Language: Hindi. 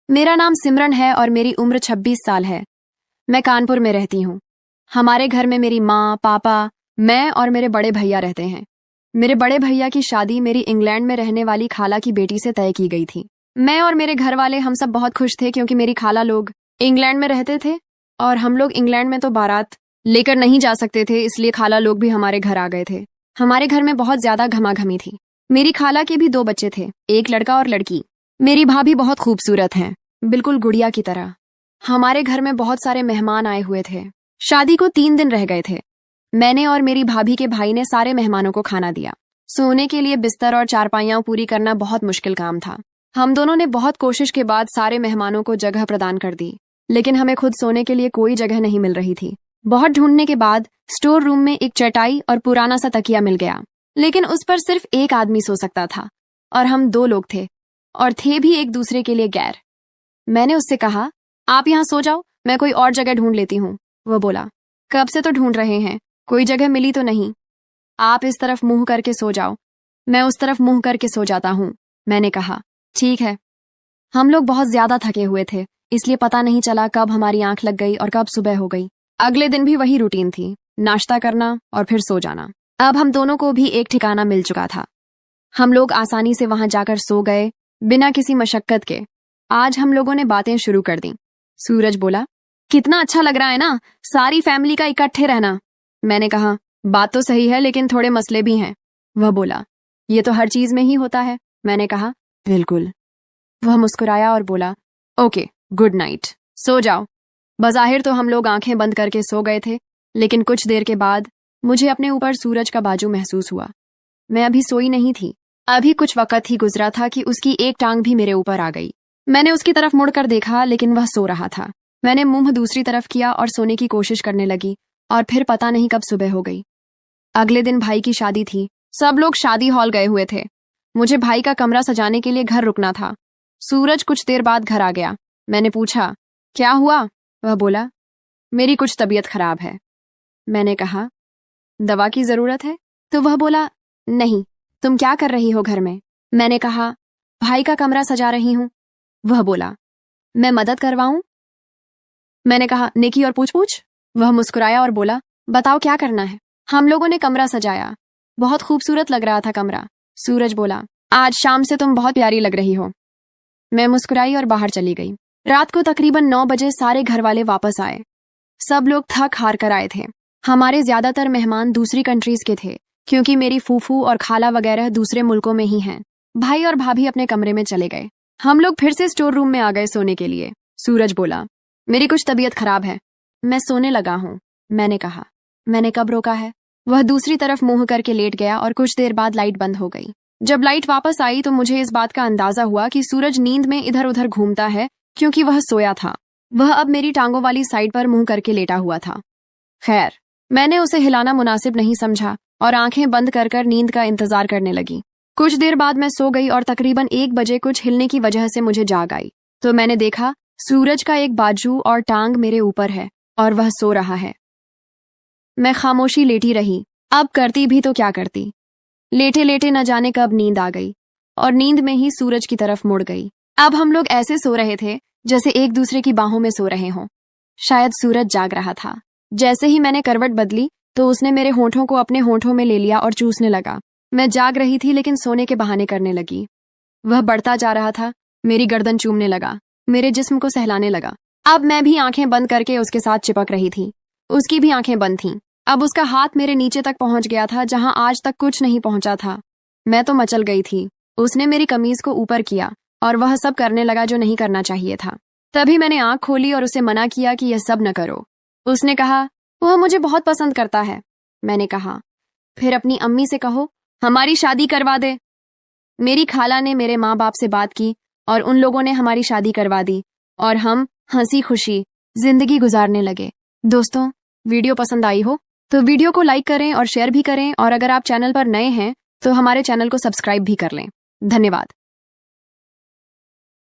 मेरा नाम सिमरन है और मेरी उम्र 26 साल है। मैं कानपुर में रहती हूँ। हमारे घर में मेरी माँ, पापा, मैं और मेरे बड़े भैया रहते हैं। मेरे बड़े भैया की शादी मेरी इंग्लैंड में रहने वाली खाला की बेटी से तय की गई थी। मैं और मेरे घर वाले हम सब बहुत खुश थे क्योंकि मेरी खाला लोग इंग्लैंड में रहते थे और हम लोग इंग्लैंड में तो बारात लेकर नहीं जा सकते थे, इसलिए खाला लोग भी हमारे घर आ गए थे। हमारे घर में बहुत ज्यादा घमाघमी थी। मेरी खाला के भी 2 बच्चे थे, एक लड़का और लड़की। मेरी भाभी बहुत खूबसूरत हैं, बिल्कुल गुड़िया की तरह। हमारे घर में बहुत सारे मेहमान आए हुए थे। शादी को 3 दिन रह गए थे। मैंने और मेरी भाभी के भाई ने सारे मेहमानों को खाना दिया। सोने के लिए बिस्तर और चारपाइयां पूरी करना बहुत मुश्किल काम था। हम दोनों ने बहुत कोशिश के बाद सारे मेहमानों को जगह प्रदान कर दी, लेकिन हमें खुद सोने के लिए कोई जगह नहीं मिल रही थी। बहुत ढूंढने के बाद स्टोर रूम में एक चटाई और पुराना सा तकिया मिल गया, लेकिन उस पर सिर्फ एक आदमी सो सकता था और हम 2 लोग थे और थे भी एक दूसरे के लिए गैर। मैंने उससे कहा, आप यहाँ सो जाओ, मैं कोई और जगह ढूंढ लेती हूँ। वो बोला, कब से तो ढूंढ रहे हैं, कोई जगह मिली तो नहीं। आप इस तरफ मुंह करके सो जाओ, मैं उस तरफ मुंह करके सो जाता हूँ। मैंने कहा, ठीक है। हम लोग बहुत ज्यादा थके हुए थे, इसलिए पता नहीं चला कब हमारी आंख लग गई और कब सुबह हो गई। अगले दिन भी वही रूटीन थी, नाश्ता करना और फिर सो जाना। अब हम दोनों को भी एक ठिकाना मिल चुका था। हम लोग आसानी से वहां जाकर सो गए, बिना किसी मशक्कत के। आज हम लोगों ने बातें शुरू कर दी। सूरज बोला, कितना अच्छा लग रहा है ना, सारी फैमिली का इकट्ठे रहना। मैंने कहा, बात तो सही है, लेकिन थोड़े मसले भी हैं। वह बोला, ये तो हर चीज में ही होता है। मैंने कहा, बिल्कुल। वह मुस्कुराया और बोला, ओके, गुड नाइट, सो जाओ। बज़ाहिर तो हम लोग आंखें बंद करके सो गए थे, लेकिन कुछ देर के बाद मुझे अपने ऊपर सूरज का बाजू महसूस हुआ। मैं अभी सोई नहीं थी। अभी कुछ वक्त ही गुजरा था कि उसकी एक टांग भी मेरे ऊपर आ गई। मैंने उसकी तरफ मुड़कर देखा, लेकिन वह सो रहा था। मैंने मुंह दूसरी तरफ किया और सोने की कोशिश करने लगी, और फिर पता नहीं कब सुबह हो गई। अगले दिन भाई की शादी थी। सब लोग शादी हॉल गए हुए थे। मुझे भाई का कमरा सजाने के लिए घर रुकना था। सूरज कुछ देर बाद घर आ गया। मैंने पूछा, क्या हुआ? वह बोला, मेरी कुछ तबीयत खराब है। मैंने कहा, दवा की जरूरत है? तो वह बोला, नहीं, तुम क्या कर रही हो घर में? मैंने कहा, भाई का कमरा सजा रही हूं। वह बोला, मैं मदद करवाऊं? मैंने कहा, नेकी और पूछ पूछ। वह मुस्कुराया और बोला, बताओ क्या करना है। हम लोगों ने कमरा सजाया। बहुत खूबसूरत लग रहा था कमरा। सूरज बोला, आज शाम से तुम बहुत प्यारी लग रही हो। मैं मुस्कुराई और बाहर चली गई। रात को तकरीबन 9 बजे सारे घर वाले वापस आए। सब लोग थक हार कर आए थे। हमारे ज्यादातर मेहमान दूसरी कंट्रीज के थे, क्योंकि मेरी फूफू और खाला वगैरह दूसरे मुल्कों में ही हैं। भाई और भाभी अपने कमरे में चले गए। हम लोग फिर से स्टोर रूम में आ गए सोने के लिए। सूरज बोला, मेरी कुछ तबीयत खराब है, मैं सोने लगा हूँ। मैंने कहा, मैंने कब रोका है? वह दूसरी तरफ मुंह करके लेट गया और कुछ देर बाद लाइट बंद हो गई। जब लाइट वापस आई तो मुझे इस बात का अंदाजा हुआ कि सूरज नींद में इधर उधर घूमता है, क्योंकि वह सोया था। वह अब मेरी टांगों वाली साइड पर मुंह करके लेटा हुआ था। खैर, मैंने उसे हिलाना मुनासिब नहीं समझा और आंखें बंद कर कर नींद का इंतजार करने लगी। कुछ देर बाद मैं सो गई और तकरीबन 1 बजे कुछ हिलने की वजह से मुझे जाग आई। तो मैंने देखा सूरज का एक बाजू और टांग मेरे ऊपर है और वह सो रहा है। मैं खामोशी लेटी रही। अब करती भी तो क्या करती। लेटे लेटे न जाने कब नींद आ गई और नींद में ही सूरज की तरफ मुड़ गई। अब हम लोग ऐसे सो रहे थे जैसे एक दूसरे की बाहों में सो रहे हों। शायद सूरज जाग रहा था। जैसे ही मैंने करवट बदली तो उसने मेरे होंठों को अपने होंठों में ले लिया और चूसने लगा। मैं जाग रही थी, लेकिन सोने के बहाने करने लगी। वह बढ़ता जा रहा था, मेरी गर्दन चूमने लगा, मेरे जिस्म को सहलाने लगा। अब मैं भी आंखें बंद करके उसके साथ चिपक रही थी। उसकी भी आंखें बंद थीं। अब उसका हाथ मेरे नीचे तक पहुंच गया था, जहां आज तक कुछ नहीं पहुंचा था। मैं तो मचल गई थी। उसने मेरी कमीज को ऊपर किया और वह सब करने लगा जो नहीं करना चाहिए था। तभी मैंने आंख खोली और उसे मना किया कि यह सब न करो। उसने कहा, वह मुझे बहुत पसंद करता है। मैंने कहा, फिर अपनी अम्मी से कहो हमारी शादी करवा दे। मेरी खाला ने मेरे माँ बाप से बात की और उन लोगों ने हमारी शादी करवा दी और हम हंसी खुशी जिंदगी गुजारने लगे। दोस्तों, वीडियो पसंद आई हो तो वीडियो को लाइक करें और शेयर भी करें, और अगर आप चैनल पर नए हैं तो हमारे चैनल को सब्सक्राइब भी कर लें। धन्यवाद।